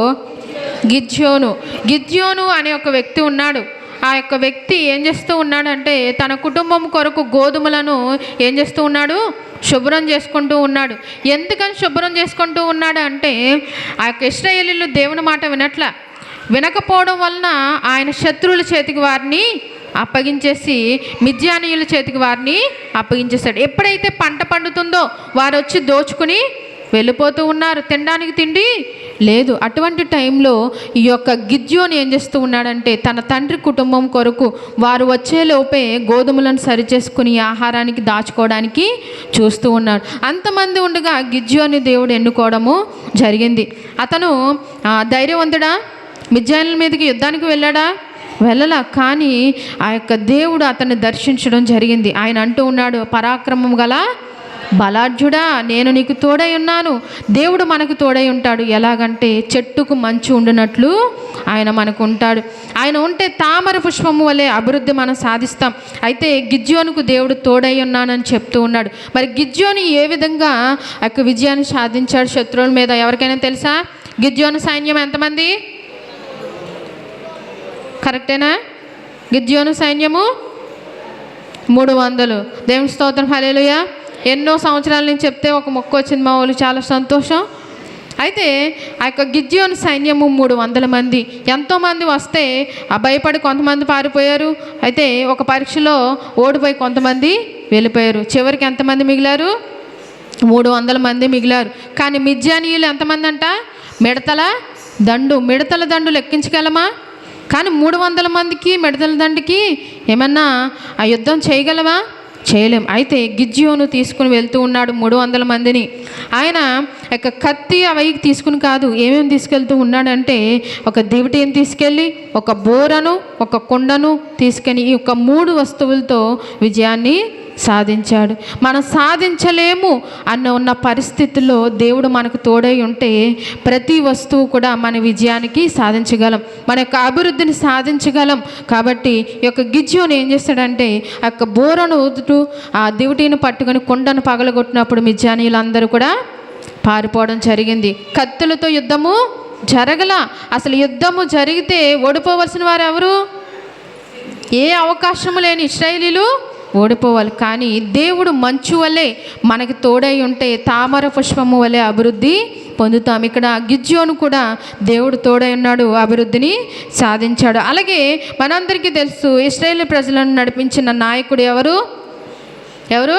గిద్యోను అనే ఒక వ్యక్తి ఉన్నాడు. ఆ యొక్క వ్యక్తి ఏం చేస్తూ ఉన్నాడంటే తన కుటుంబం కొరకు గోధుమలను ఏం చేస్తూ ఉన్నాడు? శుభ్రం చేసుకుంటూ ఉన్నాడు. ఎందుకని శుభ్రం చేసుకుంటూ ఉన్నాడు అంటే, ఆ యొక్క ఇశ్రాయేలీయులు దేవుని మాట వినకపోవడం వలన ఆయన శత్రువుల చేతికి వారిని అప్పగించేసి మిద్యానీయుల చేతికి వారిని అప్పగించేశాడు. ఎప్పుడైతే పంట పండుతుందో వారు వచ్చి దోచుకుని వెళ్ళిపోతూ ఉన్నారు, తినడానికి తిండి లేదు. అటువంటి టైంలో ఈ యొక్క గిద్యోను ఏం చేస్తూ ఉన్నాడంటే తన తండ్రి కుటుంబం కొరకు వారు వచ్చేలోపే గోధుమలను సరిచేసుకుని ఆహారానికి దాచుకోవడానికి చూస్తూ ఉన్నాడు. అంతమంది ఉండగా గిద్యోని దేవుడు ఎన్నుకోవడము జరిగింది. అతను ధైర్యవంతుడా? మిద్యానీయుల మీదకి యుద్ధానికి వెళ్ళాడా? వెళ్ళలా. కానీ ఆ యొక్క దేవుడు అతన్ని దర్శించడం జరిగింది. ఆయన అంటూ ఉన్నాడు, పరాక్రమం గల బలాఢ్యుడా, నేను నీకు తోడై ఉన్నాను. దేవుడు మనకు తోడై ఉంటాడు. ఎలాగంటే చెట్టుకు మంచు ఉండినట్లు ఆయన మనకు ఉంటాడు. ఆయన ఉంటే తామర పుష్పము వలె అభివృద్ధి మనం సాధిస్తాం. అయితే గిద్యోనుకు దేవుడు తోడై ఉన్నానని చెప్తూ ఉన్నాడు. మరి గిద్యోను ఏ విధంగా ఆ యొక్క విజయాన్ని సాధించాడు శత్రువుల మీద? ఎవరికైనా తెలుసా? గిద్యోను సైన్యం ఎంతమంది? కరెక్టేనా? గిద్యోను సైన్యము 300. దేవుని స్తోత్రం, హల్లెలూయా. ఎన్నో సంవత్సరాల నుంచి చెప్తే ఒక మొక్క వచ్చింది మా వాళ్ళు, చాలా సంతోషం. అయితే ఆ యొక్క గిద్యోను సైన్యము 300 మంది. ఎంతోమంది వస్తే భయపడి కొంతమంది పారిపోయారు. అయితే ఒక పరీక్షలో ఓడిపోయి కొంతమంది వెళ్ళిపోయారు. చివరికి ఎంతమంది మిగిలారు? 300 మంది మిగిలారు. కానీ మిద్యానీయులు ఎంతమంది అంట? మిడతల దండు లెక్కించగలమా? కానీ 300 మందికి మిడతల దండుకి ఏమన్నా ఆ యుద్ధం చేయగలమా? చేయలేం. అయితే గిద్యోను తీసుకుని వెళ్తూ ఉన్నాడు 300 మందిని. ఆయన యొక్క కత్తి అవి తీసుకుని కాదు, ఏమేమి తీసుకెళ్తూ ఉన్నాడంటే ఒక దివిటీని తీసుకెళ్ళి, ఒక బోరను, ఒక కుండను తీసుకొని ఈ యొక్క 3 వస్తువులతో విజయాన్ని సాధించాడు. మనం సాధించలేము ఉన్న పరిస్థితుల్లో దేవుడు మనకు తోడై ఉంటే ప్రతి వస్తువు కూడా మన విజయానికి సాధించగలం, మన యొక్క అభివృద్ధిని సాధించగలం. కాబట్టి ఈ యొక్క గిద్యోను ఏం చేస్తాడంటే ఆ యొక్క బోరను ఊదుతూ ఆ దివిటీని పట్టుకొని కుండను పగలగొట్టినప్పుడు మిద్యానీయులందరూ కూడా పారిపోవడం జరిగింది. కత్తులతో యుద్ధము జరగల. అసలు యుద్ధము జరిగితే ఓడిపోవలసిన వారు ఎవరు? ఏ అవకాశము లేని ఇశ్రాయేలీలు ఓడిపోవాలి. కానీ దేవుడు మంచు వలె మనకి తోడై ఉంటే తామర పుష్పము వలె అభివృద్ధి పొందుతాం. ఇక్కడ గిద్యోను కూడా దేవుడు తోడై ఉన్నాడు, అభివృద్ధిని సాధించాడు. అలాగే మనందరికీ తెలుసు ఇశ్రాయేల్ ప్రజలను నడిపించిన నాయకుడు ఎవరు?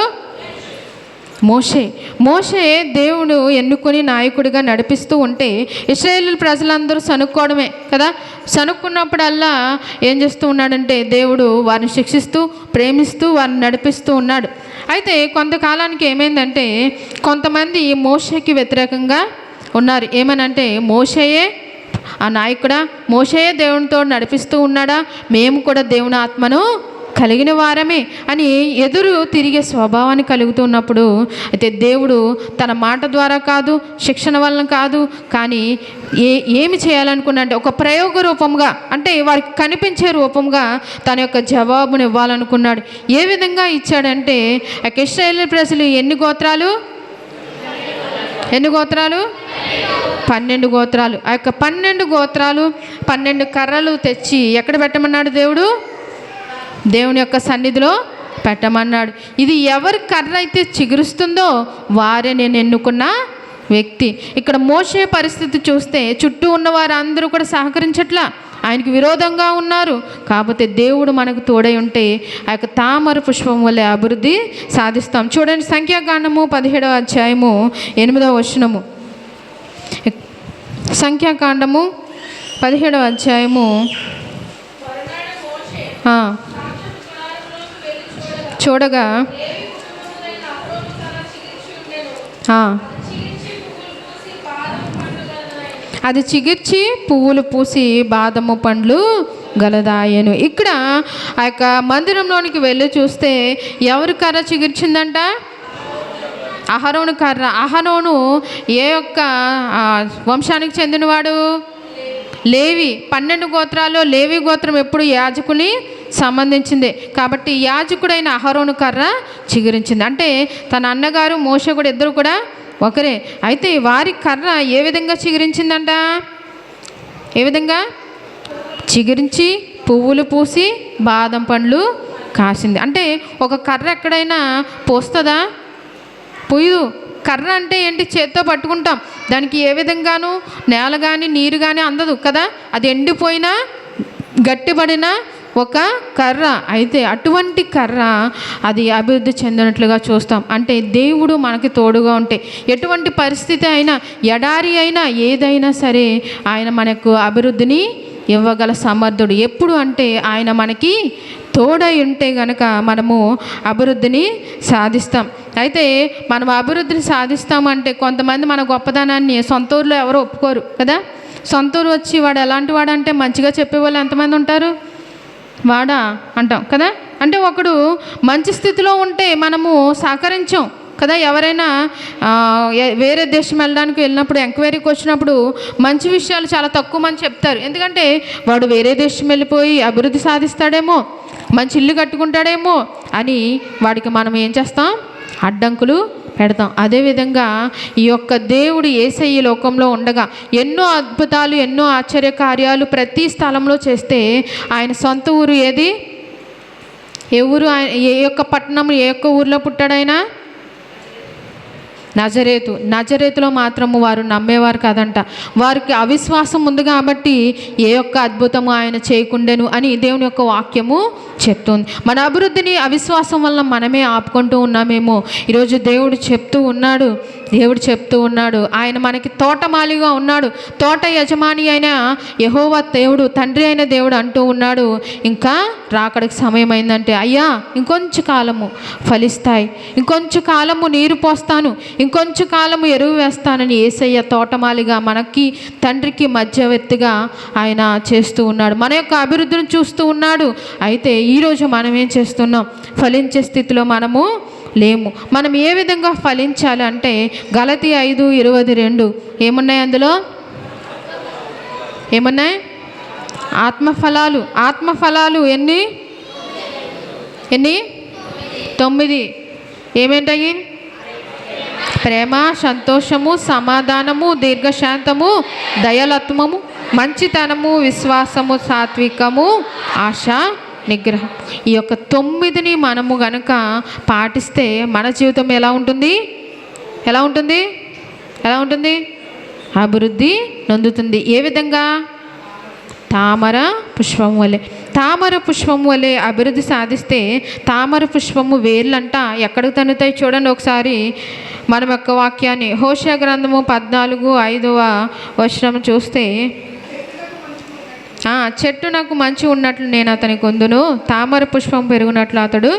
మోషే దేవుడు ఎన్నుకొని నాయకుడిగా నడిపిస్తూ ఉంటే ఇశ్రాయేలు ప్రజలందరూ సనుక్కోవడమే కదా. సనుక్కున్నప్పుడల్లా ఏం చేస్తూ ఉన్నాడంటే దేవుడు వారిని శిక్షిస్తూ ప్రేమిస్తూ వారిని నడిపిస్తూ ఉన్నాడు. అయితే కొంతకాలానికి ఏమైందంటే కొంతమంది మోషేకి వ్యతిరేకంగా ఉన్నారు. ఏమనంటే మోషేయే ఆ నాయకుడా, మోషేయే దేవునితో నడిపిస్తూ ఉన్నాడా, మేము కూడా దేవుని ఆత్మను కలిగిన వారమే అని ఎదురు తిరిగే స్వభావాన్ని కలుగుతున్నప్పుడు అయితే దేవుడు తన మాట ద్వారా కాదు, శిక్షణ వలన కాదు, కానీ ఏమి చేయాలనుకున్నాడంటే ఒక ప్రయోగ రూపంగా, అంటే వారికి కనిపించే రూపంగా తన యొక్క జవాబును ఇవ్వాలనుకున్నాడు. ఏ విధంగా ఇచ్చాడంటే ఇశ్రాయేలు ప్రజలు ఎన్ని గోత్రాలు 12 గోత్రాలు. ఆ యొక్క 12 గోత్రాలు 12 కర్రలు తెచ్చి ఎక్కడ పెట్టమన్నాడు దేవుని యొక్క సన్నిధిలో పెట్టమన్నాడు. ఇది ఎవరి కర్ర అయితే చిగురుస్తుందో వారే నేను ఎన్నుకున్న వ్యక్తి. ఇక్కడ మోషే పరిస్థితి చూస్తే చుట్టూ ఉన్న వారందరూ కూడా సహకరించట్లా, ఆయనకి విరోధంగా ఉన్నారు. కాకపోతే దేవుడు మనకు తోడై ఉంటే ఆ యొక్క తామర పుష్పం వల్లే అభివృద్ధి సాధిస్తాం. చూడండి, సంఖ్యాకాండము 17వ అధ్యాయము 8వ వచనము. సంఖ్యాకాండము 17వ అధ్యాయము చూడగా అది చిగిర్చి పువ్వులు పూసి బాదము పండ్లు గలదాయను. ఇక్కడ ఆ యొక్క మందిరంలోనికి వెళ్ళి చూస్తే ఎవరి కర్ర చిగిర్చిందంట? అహరోను కర్ర. అహరోను ఏ యొక్క వంశానికి చెందినవాడు? లేవి. 12 గోత్రాల్లో లేవి గోత్రం ఎప్పుడు యాజకుని సంబంధించింది కాబట్టి యాజకుడైన అహరోను కర్ర చిగురించింది. అంటే తన అన్నగారు మోషే కూడా ఇద్దరు కూడా ఒకరే. అయితే వారి కర్ర ఏ విధంగా చిగురించిందంట? ఏ విధంగా చిగురించి పువ్వులు పూసి బాదం పండ్లు కాసింది. అంటే ఒక కర్ర ఎక్కడైనా పోస్తుందా? పూయదు. కర్ర అంటే ఏంటి? చేత్తో పట్టుకుంటాం, దానికి ఏ విధంగానూ నేల కానీ నీరు కానీ అందదు కదా. అది ఎండిపోయినా గట్టిపడిన ఒక కర్ర. అయితే అటువంటి కర్ర అది అభివృద్ధి చెందినట్లుగా చూస్తాం. అంటే దేవుడు మనకి తోడుగా ఉంటే ఎటువంటి పరిస్థితి అయినా, ఎడారి అయినా, ఏదైనా సరే ఆయన మనకు అభివృద్ధిని ఇవ్వగల సమర్థుడు. ఎప్పుడు అంటే ఆయన మనకి తోడై ఉంటే గనక మనము అభివృద్ధిని సాధిస్తాం. అయితే మనం అభివృద్ధిని సాధిస్తామంటే కొంతమంది మన గొప్పదనాన్ని సొంత ఊరిలో ఎవరు ఒప్పుకోరు కదా. సొంత ఊరు వచ్చి వాడు ఎలాంటి వాడు అంటే మంచిగా చెప్పేవాళ్ళు ఎంతమంది ఉంటారు? వాడా అంటాం కదా. అంటే ఒకడు మంచి స్థితిలో ఉంటే మనము సహకరించాం కదా. ఎవరైనా వేరే దేశం వెళ్ళినప్పుడు ఎంక్వైరీకి వచ్చినప్పుడు మంచి విషయాలు చాలా తక్కువ మంది చెప్తారు. ఎందుకంటే వాడు వేరే దేశం వెళ్ళిపోయి అభివృద్ధి సాధిస్తాడేమో, మంచి ఇల్లు కట్టుకుంటాడేమో అని వాడికి మనం ఏం చేస్తాం? అడ్డంకులు పెడతాం. అదేవిధంగా ఈ యొక్క దేవుడు యేసయ్య లోకంలో ఉండగా ఎన్నో అద్భుతాలు, ఎన్నో ఆశ్చర్య కార్యాలు ప్రతి స్థలంలో చేస్తే ఆయన సొంత ఊరు ఏది? ఏ ఊరు? ఏ యొక్క పట్టణం, ఏ యొక్క ఊర్లో పుట్టాడైనా? నజరేతులో మాత్రము వారు నమ్మేవారు కాదంట. వారికి అవిశ్వాసం ఉంది కాబట్టి ఏ యొక్క అద్భుతము ఆయన చేయకుండెను అని దేవుని యొక్క వాక్యము చెప్తుంది. మన అభివృద్ధిని అవిశ్వాసం వల్ల మనమే ఆపుకుంటూ ఉన్నామేమో. ఈరోజు దేవుడు చెప్తూ ఉన్నాడు ఆయన మనకి తోటమాలిగా ఉన్నాడు. తోట యజమాని అయిన యెహోవా దేవుడు, తండ్రి అయిన దేవుడు అంటూ ఉన్నాడు, ఇంకా రాకడికి సమయం అయిందంటే అయ్యా ఇంకొంచెం కాలము ఫలిస్తాయి, ఇంకొంచెం కాలము నీరు పోస్తాను, ఇంకొంచెం కాలము ఎరువు వేస్తానని యేసయ్య తోటమాలిగా మనకి తండ్రికి మధ్యవర్తిగా ఆయన చేస్తూ ఉన్నాడు. మన యొక్క అభివృద్ధిని చూస్తూ ఉన్నాడు. అయితే ఈరోజు మనం ఏం చేస్తున్నాం? ఫలించే స్థితిలో మనము లేము. మనం ఏ విధంగా ఫలించాలి అంటే గలతీ 5:22 ఏమున్నాయి? అందులో ఏమున్నాయి? ఆత్మఫలాలు ఎన్ని? 9. ఏమేంటాయి? ప్రేమ, సంతోషము, సమాధానము, దీర్ఘశాంతము, దయాళత్వము, మంచితనము, విశ్వాసము, సాత్వికము, ఆశ నిగ్రహం. ఈ యొక్క 9ని మనము గనుక పాటిస్తే మన జీవితం ఎలా ఉంటుంది? ఎలా ఉంటుంది? ఎలా ఉంటుంది? అభివృద్ధి నొందుతుంది. ఏ విధంగా? తామర పుష్పం వలె. తామర పుష్పం వలె అభివృద్ధి సాధిస్తే తామర పుష్పము వేర్లంట ఎక్కడికి తన్నుతాయి? చూడండి ఒకసారి మనం యొక్క వాక్యాన్ని హోషేయ గ్రంథము 14:5 చూస్తే, చెట్టు నాకు మంచి ఉన్నట్లు నేను అతని కొందును, తామర పుష్పం పెరుగునట్లు అతడు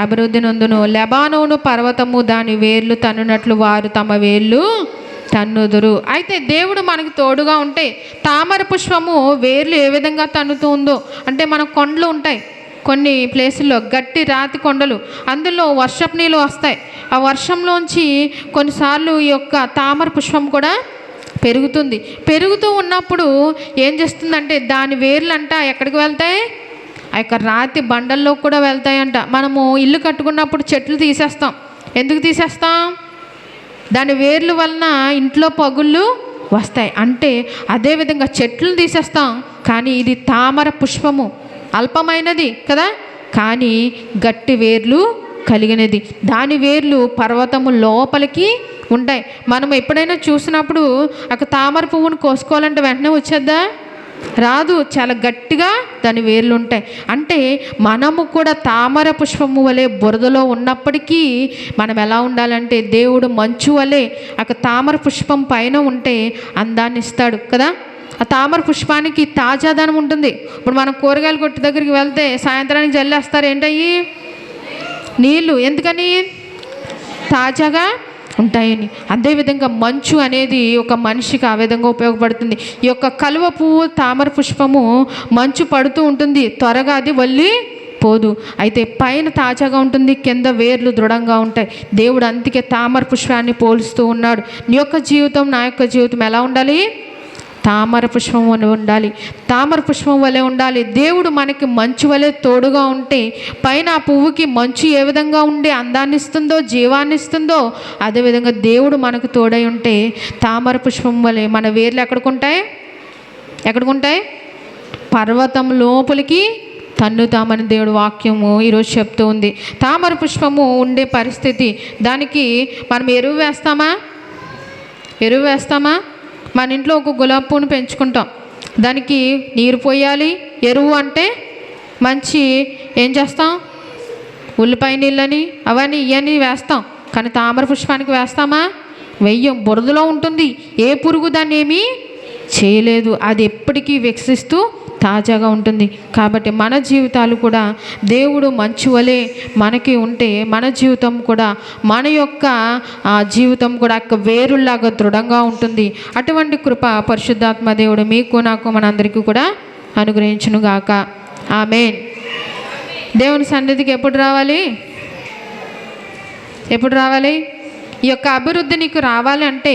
అభివృద్ధి నొందును. లెబానోను పర్వతము దాని వేర్లు తన్నునట్లు వారు తమ వేర్లు తన్నుదురు. అయితే దేవుడు మనకు తోడుగా ఉంటే తామర పుష్పము వేర్లు ఏ విధంగా తన్నుతూ ఉందో అంటే, మన కొండలు ఉంటాయి కొన్ని ప్లేసుల్లో, గట్టి రాతి కొండలు, అందులో వర్షపు నీళ్ళు వస్తాయి. ఆ వర్షంలోంచి కొన్నిసార్లు ఈ యొక్క తామర పుష్పం కూడా పెరుగుతుంది. పెరుగుతూ ఉన్నప్పుడు ఏం చేస్తుందంటే దాని వేర్లంట ఎక్కడికి వెళ్తాయి? ఆ యొక్క రాతి బండల్లో కూడా వెళ్తాయంట. మనము ఇల్లు కట్టుకున్నప్పుడు చెట్లు తీసేస్తాం. ఎందుకు తీసేస్తాం? దాని వేర్ల వలన ఇంట్లో పగుళ్ళు వస్తాయి. అంటే అదేవిధంగా చెట్లను తీసేస్తాం, కానీ ఇది తామర పుష్పము అల్పమైనది కదా, కానీ గట్టి వేర్లు కలిగినది. దాని వేర్లు పర్వతము లోపలికి ఉంటాయి. మనం ఎప్పుడైనా చూసినప్పుడు ఒక తామర పువ్వును కోసుకోవాలంటే వెంటనే వచ్చేద్దా? రాదు. చాలా గట్టిగా దాని వేర్లు ఉంటాయి. అంటే మనము కూడా తామర పుష్పము వలె బురదలో ఉన్నప్పటికీ మనం ఎలా ఉండాలంటే, దేవుడు మంచు వలె ఒక తామర పుష్పం పైన ఉంటే అందాన్ని ఇస్తాడు కదా. ఆ తామర పుష్పానికి తాజాదనం ఉంటుంది. ఇప్పుడు మనం కూరగాయల కొట్టు దగ్గరికి వెళ్తే సాయంత్రానికి జల్లేస్తారు ఏంటయ్యి? నీళ్ళు. ఎందుకని? తాజాగా ఉంటాయని. అదేవిధంగా మంచు అనేది ఒక మనిషికి ఆ విధంగా ఉపయోగపడుతుంది. ఈ యొక్క కలువ పువ్వు తామర పుష్పము మంచు పడుతూ ఉంటుంది, త్వరగా అది వల్లి పోదు. అయితే పైన తాజాగా ఉంటుంది, కింద వేర్లు దృఢంగా ఉంటాయి. దేవుడు అందుకే తామర పుష్పాన్ని పోలుస్తూ ఉన్నాడు. నీ యొక్క జీవితం, నా యొక్క జీవితం ఎలా ఉండాలి? తామర పుష్పం వలె ఉండాలి. తామర పుష్పం వలె ఉండాలి. దేవుడు మనకి మంచు వలె తోడుగా ఉంటే పైన ఆ పువ్వుకి మంచు ఏ విధంగా ఉండి అందాన్ని ఇస్తుందో, జీవాన్ని ఇస్తుందో, అదేవిధంగా దేవుడు మనకు తోడై ఉంటే తామర పుష్పం వలె మన వేర్లు ఎక్కడికుంటాయి? ఎక్కడికుంటాయి? పర్వతం లోపలికి తన్నుతామని దేవుడు వాక్యము ఈరోజు చెప్తూ ఉంది. తామర పుష్పము ఉండే పరిస్థితి, దానికి మనం ఎరువు వేస్తామా? ఎరువు వేస్తామా? మన ఇంట్లో ఒక గులాబీ పువ్వును పెంచుకుంటాం, దానికి నీరు పోయాలి. ఎరువు అంటే మంచి ఏం చేస్తాం? ఉల్లిపాయ నీళ్ళని అవన్నీ ఇవన్నీ వేస్తాం. కానీ తామర పుష్పానికి వేస్తామా? వెయ్యం. బురదలో ఉంటుంది, ఏ పురుగు దాన్ని ఏమీ చేయలేదు. అది ఎప్పటికీ వికసిస్తూ తాజాగా ఉంటుంది. కాబట్టి మన జీవితాలు కూడా దేవుడు మంచు వలె మనకి ఉంటే మన జీవితం కూడా, మన యొక్క జీవితం కూడా వేరులాగా దృఢంగా ఉంటుంది. అటువంటి కృప పరిశుద్ధాత్మ దేవుడు మీకు, నాకు, మనందరికీ కూడా అనుగ్రహించునుగాక. ఆమేన్. దేవుని సన్నిధికి ఎప్పుడు రావాలి? ఎప్పుడు రావాలి? ఈ యొక్క అభివృద్ధి నీకు రావాలి అంటే